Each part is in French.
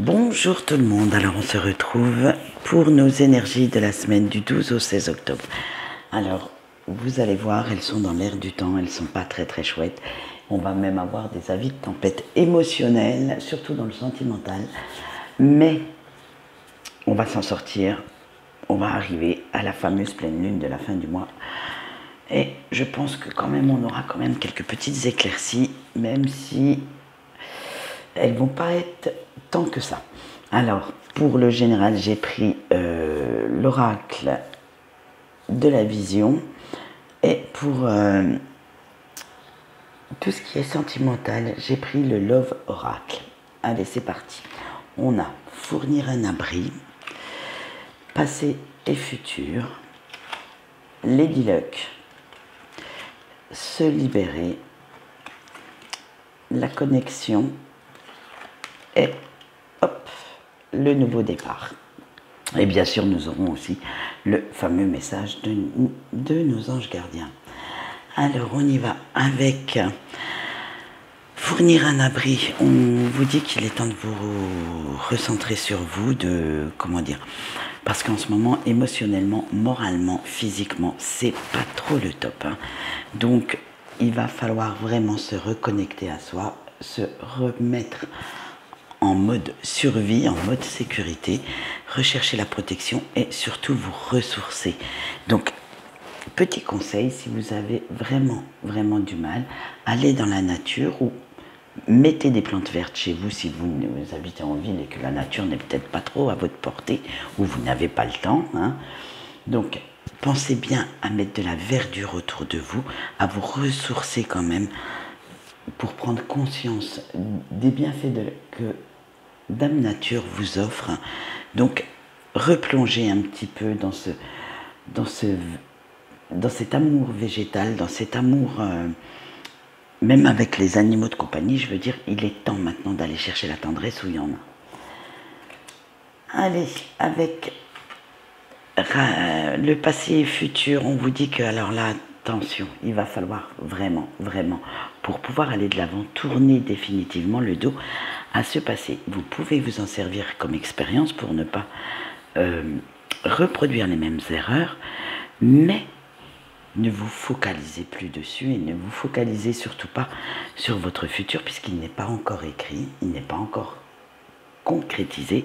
Bonjour tout le monde, alors on se retrouve pour nos énergies de la semaine du 12 au 16 octobre. Alors, vous allez voir, elles sont dans l'air du temps, elles sont pas très chouettes. On va même avoir des avis de tempête émotionnelle, surtout dans le sentimental. Mais on va s'en sortir, on va arriver à la fameuse pleine lune de la fin du mois. Et je pense que quand même, on aura quand même quelques petites éclaircies, même si elles vont pas être tant que ça. Alors, pour le général, j'ai pris l'oracle de la vision. Et pour tout ce qui est sentimental, j'ai pris le Love Oracle. Allez, c'est parti. On a fournir un abri, passé et futur, Lady Luck, se libérer, la connexion et hop, le nouveau départ. Et bien sûr, nous aurons aussi le fameux message de nos anges gardiens. Alors, on y va avec fournir un abri. On vous dit qu'il est temps de vous recentrer sur vous, parce qu'en ce moment, émotionnellement, moralement, physiquement, c'est pas trop le top. Donc, il va falloir vraiment se reconnecter à soi, se remettre en mode survie, en mode sécurité, rechercher la protection et surtout vous ressourcer. Donc, petit conseil, si vous avez vraiment du mal, allez dans la nature ou mettez des plantes vertes chez vous si vous habitez en ville et que la nature n'est peut-être pas trop à votre portée ou vous n'avez pas le temps. Donc, pensez bien à mettre de la verdure autour de vous, à vous ressourcer quand même pour prendre conscience des bienfaits que Dame Nature vous offre. Donc, replongez un petit peu dans cet amour végétal, dans cet amour, même avec les animaux de compagnie, je veux dire, il est temps maintenant d'aller chercher la tendresse où il y en a. Allez, avec le passé et futur, on vous dit que, alors là, attention, il va falloir vraiment, pour pouvoir aller de l'avant, tourner définitivement le dos à ce passé. Vous pouvez vous en servir comme expérience pour ne pas reproduire les mêmes erreurs, mais ne vous focalisez plus dessus et ne vous focalisez surtout pas sur votre futur puisqu'il n'est pas encore écrit, il n'est pas encore concrétisé.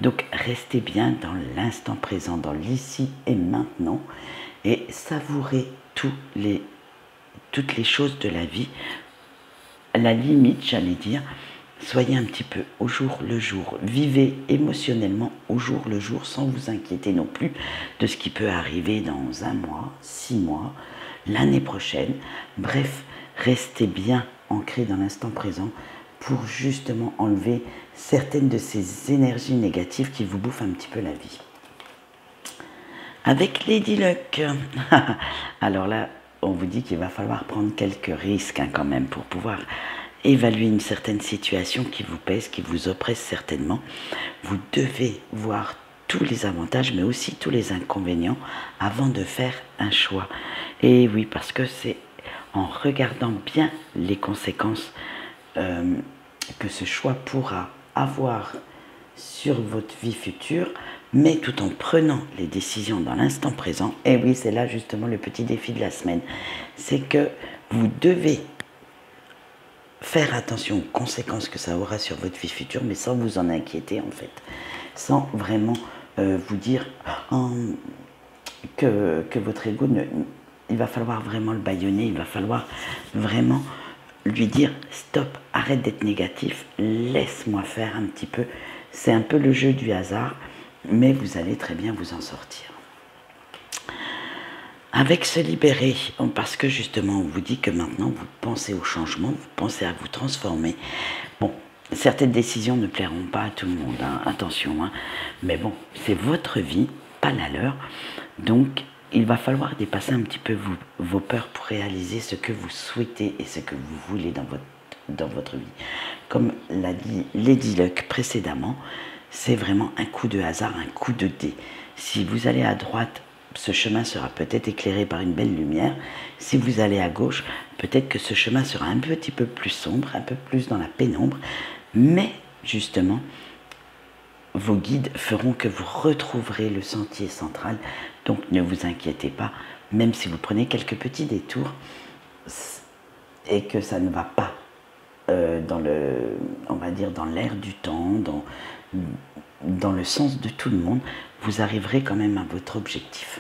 Donc restez bien dans l'instant présent, dans l'ici et maintenant et savourez toutes les choses de la vie. À la limite, j'allais dire, soyez un petit peu au jour le jour, vivez émotionnellement au jour le jour sans vous inquiéter non plus de ce qui peut arriver dans 1 mois, 6 mois, l'année prochaine. Bref, restez bien ancré dans l'instant présent pour justement enlever certaines de ces énergies négatives qui vous bouffent un petit peu la vie. Avec Lady Luck, alors là, on vous dit qu'il va falloir prendre quelques risques quand même pour pouvoir évaluer une certaine situation qui vous pèse, qui vous oppresse certainement. Vous devez voir tous les avantages, mais aussi tous les inconvénients avant de faire un choix. Et oui, parce que c'est en regardant bien les conséquences que ce choix pourra avoir sur votre vie future, mais tout en prenant les décisions dans l'instant présent. Et oui, c'est là justement le petit défi de la semaine. C'est que vous devez faire attention aux conséquences que ça aura sur votre vie future, mais sans vous en inquiéter en fait. Sans vraiment vous dire que votre ego, il va falloir vraiment le bâillonner, il va falloir vraiment lui dire stop, arrête d'être négatif, laisse-moi faire un petit peu. C'est un peu le jeu du hasard, mais vous allez très bien vous en sortir. Avec se libérer, parce que justement on vous dit que maintenant vous pensez au changement, vous pensez à vous transformer. Bon, certaines décisions ne plairont pas à tout le monde, attention, mais bon, c'est votre vie, pas la leur, donc il va falloir dépasser un petit peu vos peurs pour réaliser ce que vous souhaitez et ce que vous voulez dans votre vie. Comme l'a dit Lady Luck précédemment, c'est vraiment un coup de hasard, un coup de dé. Si vous allez à droite, ce chemin sera peut-être éclairé par une belle lumière. Si vous allez à gauche, peut-être que ce chemin sera un petit peu plus sombre, un peu plus dans la pénombre. Mais justement, vos guides feront que vous retrouverez le sentier central. Donc ne vous inquiétez pas, même si vous prenez quelques petits détours et que ça ne va pas on va dire dans l'air du temps, dans le sens de tout le monde, vous arriverez quand même à votre objectif.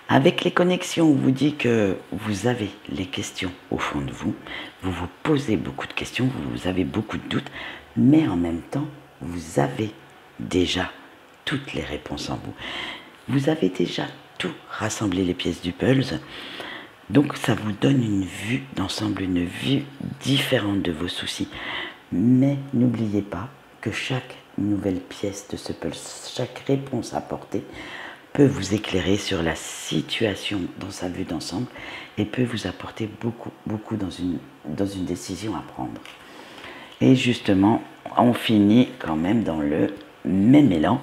Avec les connexions, on vous dit que vous avez les questions au fond de vous, vous vous posez beaucoup de questions, vous avez beaucoup de doutes, mais en même temps, vous avez déjà toutes les réponses en vous. Vous avez déjà tout rassemblé, les pièces du puzzle. Donc ça vous donne une vue d'ensemble, une vue différente de vos soucis. Mais n'oubliez pas que chaque nouvelle pièce de ce puzzle, chaque réponse apportée peut vous éclairer sur la situation dans sa vue d'ensemble et peut vous apporter beaucoup dans une décision à prendre. Et justement, on finit quand même dans le même élan,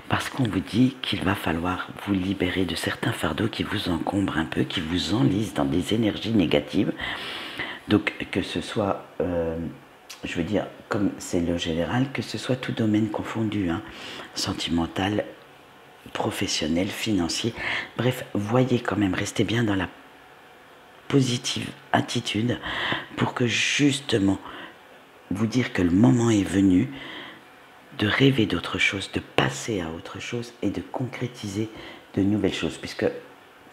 parce qu'on vous dit qu'il va falloir vous libérer de certains fardeaux qui vous encombrent un peu, qui vous enlisent dans des énergies négatives. Donc que ce soit, je veux dire, comme c'est le général, que ce soit tout domaine confondu, hein, sentimental, professionnel, financier. Bref, voyez quand même, restez bien dans la positive attitude pour que justement, vous dire que le moment est venu de rêver d'autre chose, de passer à autre chose et de concrétiser de nouvelles choses. Puisque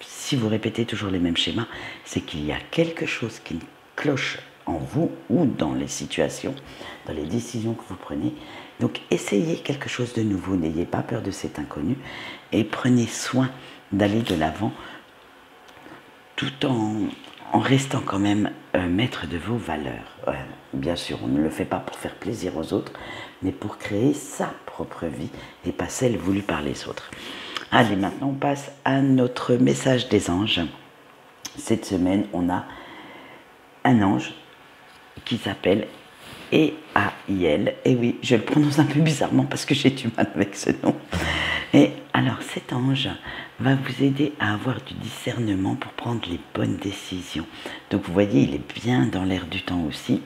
si vous répétez toujours les mêmes schémas, c'est qu'il y a quelque chose qui cloche en vous ou dans les situations, dans les décisions que vous prenez. Donc essayez quelque chose de nouveau, n'ayez pas peur de cet inconnu et prenez soin d'aller de l'avant tout en restant quand même maître de vos valeurs. Bien sûr, on ne le fait pas pour faire plaisir aux autres, mais pour créer sa propre vie et pas celle voulue par les autres. Allez, maintenant on passe à notre message des anges. Cette semaine, on a un ange qui s'appelle Éaïel. Et oui, je le prononce un peu bizarrement parce que j'ai du mal avec ce nom. Et alors, cet ange va vous aider à avoir du discernement pour prendre les bonnes décisions. Donc, vous voyez, il est bien dans l'air du temps aussi.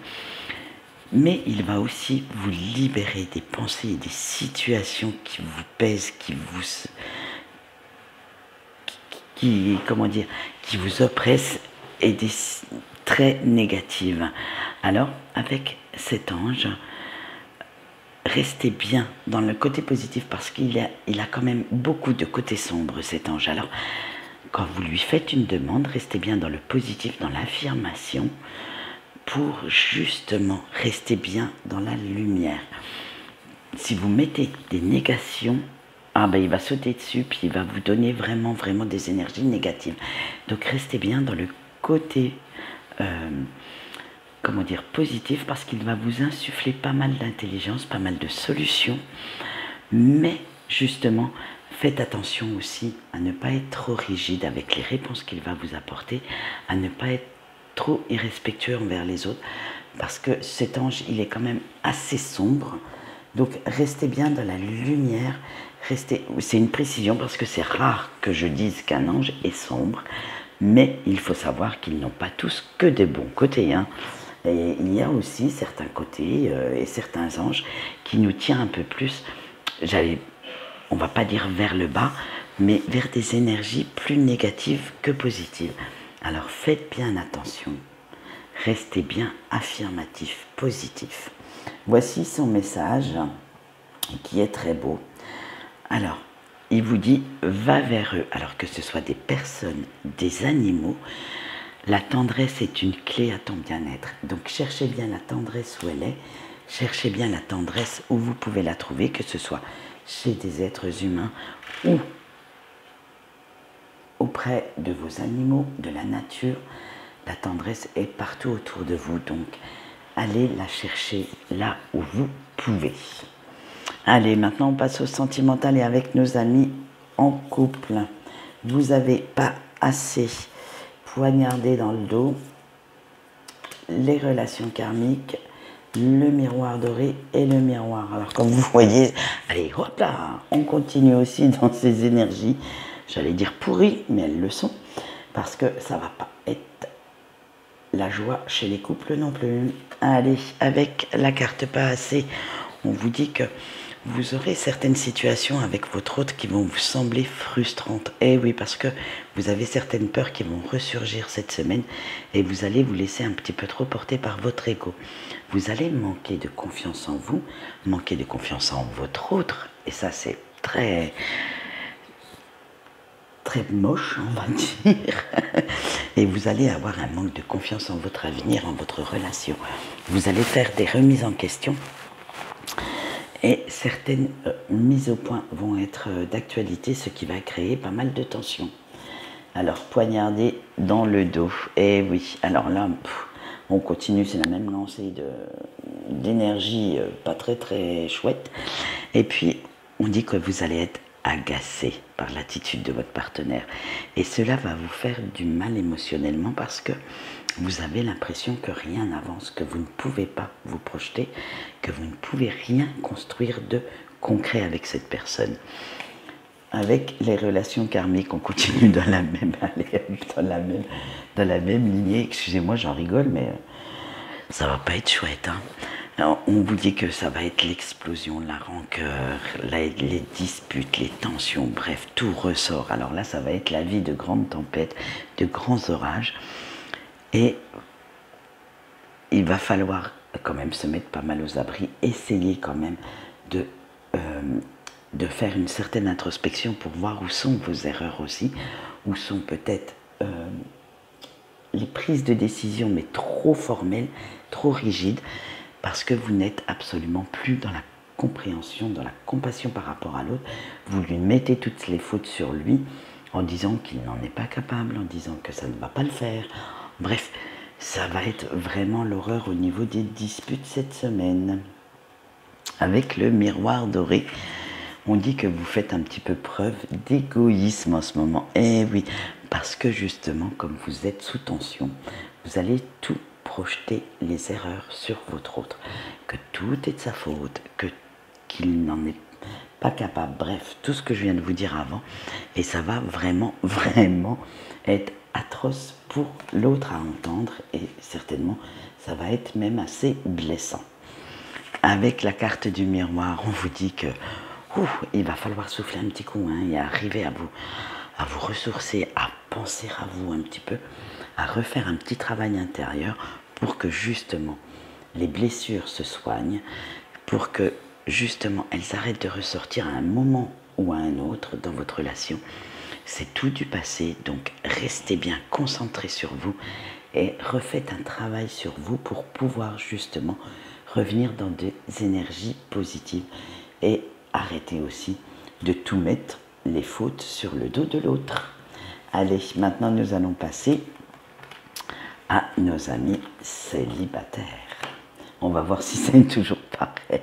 Mais il va aussi vous libérer des pensées et des situations qui vous pèsent, qui vous oppressent et des très négatives. Alors, avec cet ange, restez bien dans le côté positif parce qu'il a quand même beaucoup de côtés sombres, cet ange. Alors, quand vous lui faites une demande, restez bien dans le positif, dans l'affirmation, pour justement rester bien dans la lumière. Si vous mettez des négations, il va sauter dessus, puis il va vous donner vraiment des énergies négatives. Donc restez bien dans le côté positif, parce qu'il va vous insuffler pas mal d'intelligence, pas mal de solutions, mais justement faites attention aussi à ne pas être trop rigide avec les réponses qu'il va vous apporter, à ne pas être trop irrespectueux envers les autres, parce que cet ange, il est quand même assez sombre. Donc restez bien dans la lumière, c'est une précision parce que c'est rare que je dise qu'un ange est sombre, mais il faut savoir qu'ils n'ont pas tous que des bons côtés, hein. Et il y a aussi certains côtés et certains anges qui nous tirent un peu plus, on va pas dire vers le bas, mais vers des énergies plus négatives que positives. Alors faites bien attention, restez bien affirmatif, positif. Voici son message qui est très beau. Alors, il vous dit, va vers eux, alors que ce soit des personnes, des animaux. La tendresse est une clé à ton bien-être. Donc cherchez bien la tendresse où elle est, cherchez bien la tendresse où vous pouvez la trouver, que ce soit chez des êtres humains ou auprès de vos animaux, de la nature. La tendresse est partout autour de vous, donc allez la chercher là où vous pouvez. Allez, maintenant on passe au sentimental et avec nos amis en couple. Vous n'avez pas assez poignardé dans le dos les relations karmiques, le miroir doré et le miroir. Alors comme vous voyez, allez hop là, on continue aussi dans ces énergies, j'allais dire pourries, mais elles le sont, parce que ça ne va pas être la joie chez les couples non plus. Allez, avec la carte pas assez, on vous dit que vous aurez certaines situations avec votre hôte qui vont vous sembler frustrantes. Eh oui, parce que vous avez certaines peurs qui vont ressurgir cette semaine et vous allez vous laisser un petit peu trop porter par votre ego. Vous allez manquer de confiance en vous, manquer de confiance en votre autre, et ça c'est très moche, on va dire. Et vous allez avoir un manque de confiance en votre avenir, en votre relation. Vous allez faire des remises en question et certaines mises au point vont être d'actualité, ce qui va créer pas mal de tensions. Alors, poignarder dans le dos. Et oui, alors là, on continue, c'est la même lancée d'énergie pas très chouette. Et puis, on dit que vous allez être agacé par l'attitude de votre partenaire. Et cela va vous faire du mal émotionnellement parce que vous avez l'impression que rien n'avance, que vous ne pouvez pas vous projeter, que vous ne pouvez rien construire de concret avec cette personne. Avec les relations karmiques, on continue dans la même lignée. Excusez-moi, j'en rigole, mais ça va pas être chouette, hein. Alors, on vous dit que ça va être l'explosion, la rancœur, les disputes, les tensions, bref, tout ressort. Alors là, ça va être la vie de grandes tempêtes, de grands orages. Et il va falloir quand même se mettre pas mal aux abris, essayer quand même de faire une certaine introspection pour voir où sont vos erreurs aussi, où sont peut-être les prises de décision, mais trop formelles, trop rigides, parce que vous n'êtes absolument plus dans la compréhension, dans la compassion par rapport à l'autre. Vous lui mettez toutes les fautes sur lui en disant qu'il n'en est pas capable, en disant que ça ne va pas le faire. Bref, ça va être vraiment l'horreur au niveau des disputes cette semaine. Avec le miroir doré, on dit que vous faites un petit peu preuve d'égoïsme en ce moment. Eh oui, parce que justement, comme vous êtes sous tension, vous allez tout projeter les erreurs sur votre autre, que tout est de sa faute, qu'il n'en est pas capable, bref, tout ce que je viens de vous dire avant, et ça va vraiment être atroce pour l'autre à entendre, et certainement ça va être même assez blessant. Avec la carte du miroir, on vous dit que il va falloir souffler un petit coup, hein, et arriver à vous ressourcer, à penser à vous un petit peu, à refaire un petit travail intérieur pour que justement les blessures se soignent, pour que justement elles arrêtent de ressortir à un moment ou à un autre dans votre relation. C'est tout du passé, donc restez bien concentrés sur vous et refaites un travail sur vous pour pouvoir justement revenir dans des énergies positives et arrêter aussi de tout mettre les fautes sur le dos de l'autre. Allez, maintenant nous allons passer à nos amis célibataires. On va voir si c'est toujours pareil.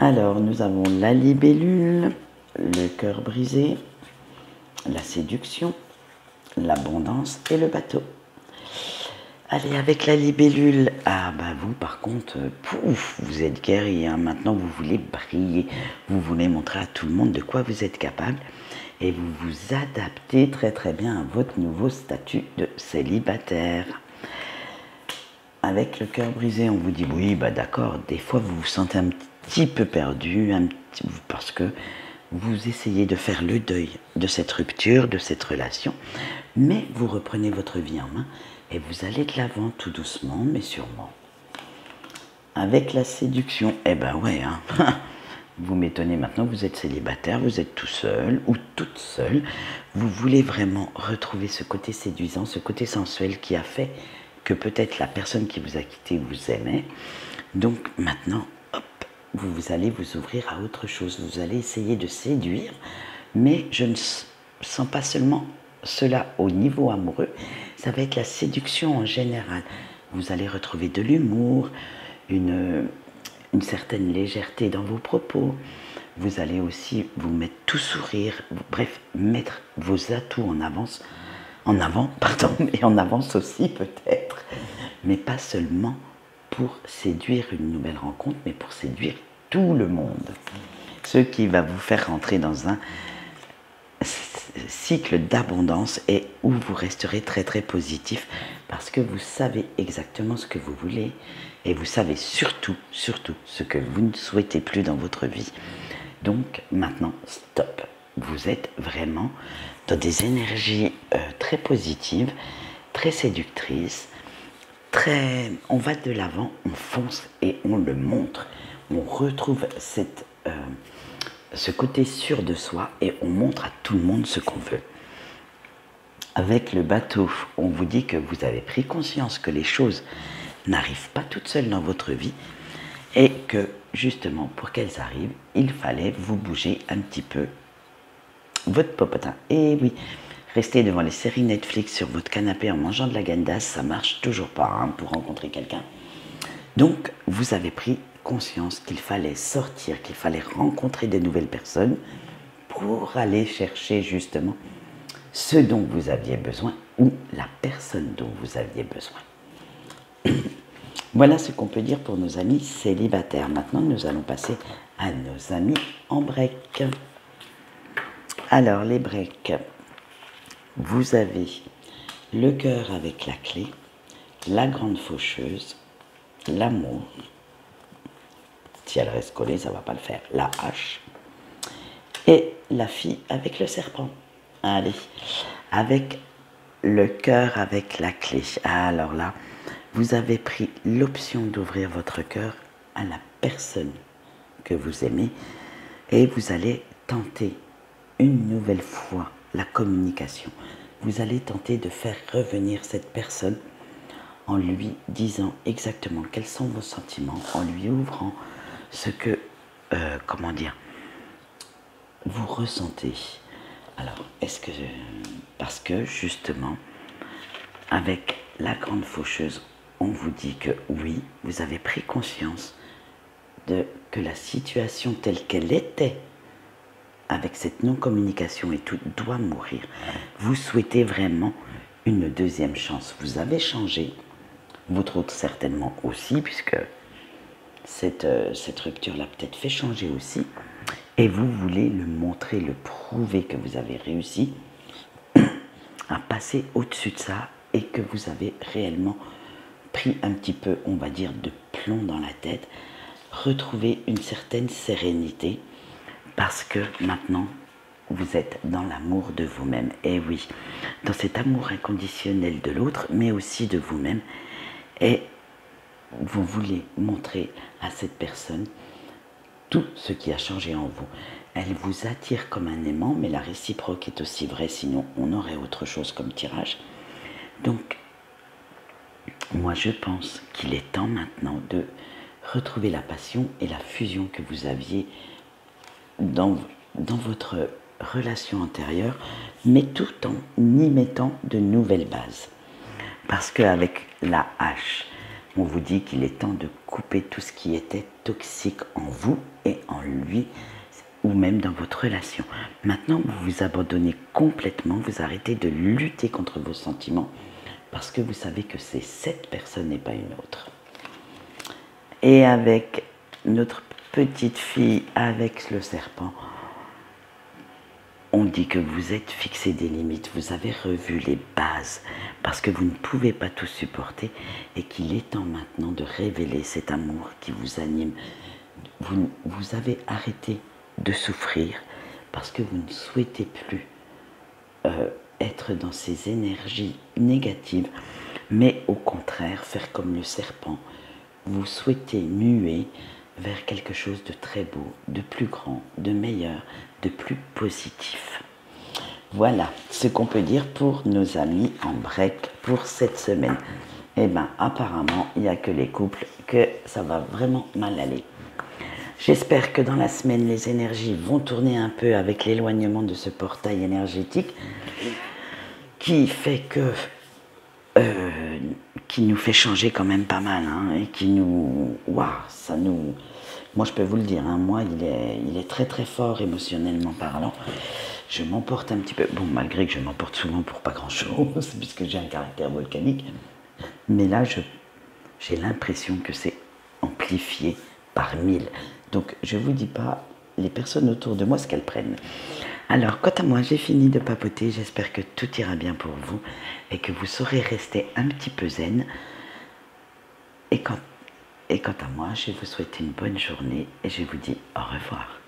Alors, nous avons la libellule, le cœur brisé, la séduction, l'abondance et le bateau. Allez, avec la libellule, vous par contre, vous êtes guéri, hein. Maintenant vous voulez briller, vous voulez montrer à tout le monde de quoi vous êtes capable et vous vous adaptez très bien à votre nouveau statut de célibataire. Avec le cœur brisé, on vous dit oui, d'accord, des fois vous vous sentez un petit peu perdu, parce que vous essayez de faire le deuil de cette rupture, de cette relation, mais vous reprenez votre vie en main et vous allez de l'avant tout doucement, mais sûrement. Avec la séduction, ouais, hein. Vous m'étonnez maintenant, vous êtes célibataire, vous êtes tout seul ou toute seule. Vous voulez vraiment retrouver ce côté séduisant, ce côté sensuel qui a fait que peut-être la personne qui vous a quitté vous aimait. Donc maintenant, vous allez vous ouvrir à autre chose. Vous allez essayer de séduire, mais je ne sens pas seulement cela au niveau amoureux, ça va être la séduction en général. Vous allez retrouver de l'humour, une certaine légèreté dans vos propos. Vous allez aussi vous mettre tout sourire, bref, mettre vos atouts en avant, et en avance aussi peut-être, mais pas seulement pour séduire une nouvelle rencontre, mais pour séduire tout le monde. Ce qui va vous faire rentrer dans un cycle d'abondance et où vous resterez très positif parce que vous savez exactement ce que vous voulez Et vous savez surtout, surtout, ce que vous ne souhaitez plus dans votre vie. Donc maintenant, stop. Vous êtes vraiment dans des énergies très positives, très séductrices, on va de l'avant, on fonce et on le montre. On retrouve ce côté sûr de soi et on montre à tout le monde ce qu'on veut. Avec le bateau, on vous dit que vous avez pris conscience que les choses n'arrivent pas toutes seules dans votre vie et que justement pour qu'elles arrivent, il fallait vous bouger un petit peu votre popotin. Et oui, rester devant les séries Netflix sur votre canapé en mangeant de la gandasse, ça marche toujours pas hein, pour rencontrer quelqu'un. Donc vous avez pris conscience qu'il fallait sortir, qu'il fallait rencontrer de nouvelles personnes pour aller chercher justement ce dont vous aviez besoin ou la personne dont vous aviez besoin. Voilà ce qu'on peut dire pour nos amis célibataires. Maintenant, nous allons passer à nos amis en break. Alors, les breaks, vous avez le cœur avec la clé, la grande faucheuse, l'amour. Si elle reste collée, ça ne va pas le faire. La hache. Et la fille avec le serpent. Allez, avec le cœur avec la clé. Alors là, vous avez pris l'option d'ouvrir votre cœur à la personne que vous aimez et vous allez tenter une nouvelle fois la communication. Vous allez tenter de faire revenir cette personne en lui disant exactement quels sont vos sentiments, en lui ouvrant ce que, comment dire, vous ressentez. Alors, parce que justement, avec la grande faucheuse, on vous dit que oui, vous avez pris conscience que la situation telle qu'elle était, avec cette non-communication et tout, doit mourir. Vous souhaitez vraiment une deuxième chance. Vous avez changé, votre autre certainement aussi, puisque cette rupture l'a peut-être fait changer aussi. Et vous voulez le montrer, le prouver que vous avez réussi à passer au-dessus de ça et que vous avez réellement pris un petit peu, on va dire, de plomb dans la tête, retrouver une certaine sérénité parce que maintenant, vous êtes dans l'amour de vous-même. Et oui, dans cet amour inconditionnel de l'autre, mais aussi de vous-même. Et vous voulez montrer à cette personne tout ce qui a changé en vous. Elle vous attire comme un aimant, mais la réciproque est aussi vraie, sinon on aurait autre chose comme tirage. Donc, moi je pense qu'il est temps maintenant de retrouver la passion et la fusion que vous aviez dans votre relation antérieure, mais tout en y mettant de nouvelles bases. Parce qu'avec la hache, on vous dit qu'il est temps de couper tout ce qui était toxique en vous et en lui, ou même dans votre relation. Maintenant, vous vous abandonnez complètement, vous arrêtez de lutter contre vos sentiments, parce que vous savez que c'est cette personne et pas une autre. Et avec notre petite fille, avec le serpent, on dit que vous êtes fixé des limites, vous avez revu les bases, parce que vous ne pouvez pas tout supporter et qu'il est temps maintenant de révéler cet amour qui vous anime. Vous avez arrêté de souffrir parce que vous ne souhaitez plus être dans ces énergies négatives, mais au contraire faire comme le serpent. Vous souhaitez muer vers quelque chose de très beau, de plus grand, de meilleur, de plus positif. Voilà ce qu'on peut dire pour nos amis en break pour cette semaine. Eh bien, apparemment, il n'y a que les couples que ça va vraiment mal aller. J'espère que dans la semaine, les énergies vont tourner un peu avec l'éloignement de ce portail énergétique qui fait que qui nous fait changer quand même pas mal hein, et qui nous... Waouh, ça nous... Moi, je peux vous le dire, hein, moi, il est très très fort émotionnellement parlant. Je m'emporte un petit peu, bon, malgré que je m'emporte souvent pour pas grand-chose, puisque j'ai un caractère volcanique. Mais là, j'ai l'impression que c'est amplifié par 1000. Donc, je vous dis pas les personnes autour de moi ce qu'elles prennent. Alors, quant à moi, j'ai fini de papoter. J'espère que tout ira bien pour vous et que vous saurez rester un petit peu zen. Et quand Et quant à moi, je vais vous souhaiter une bonne journée et je vous dis au revoir.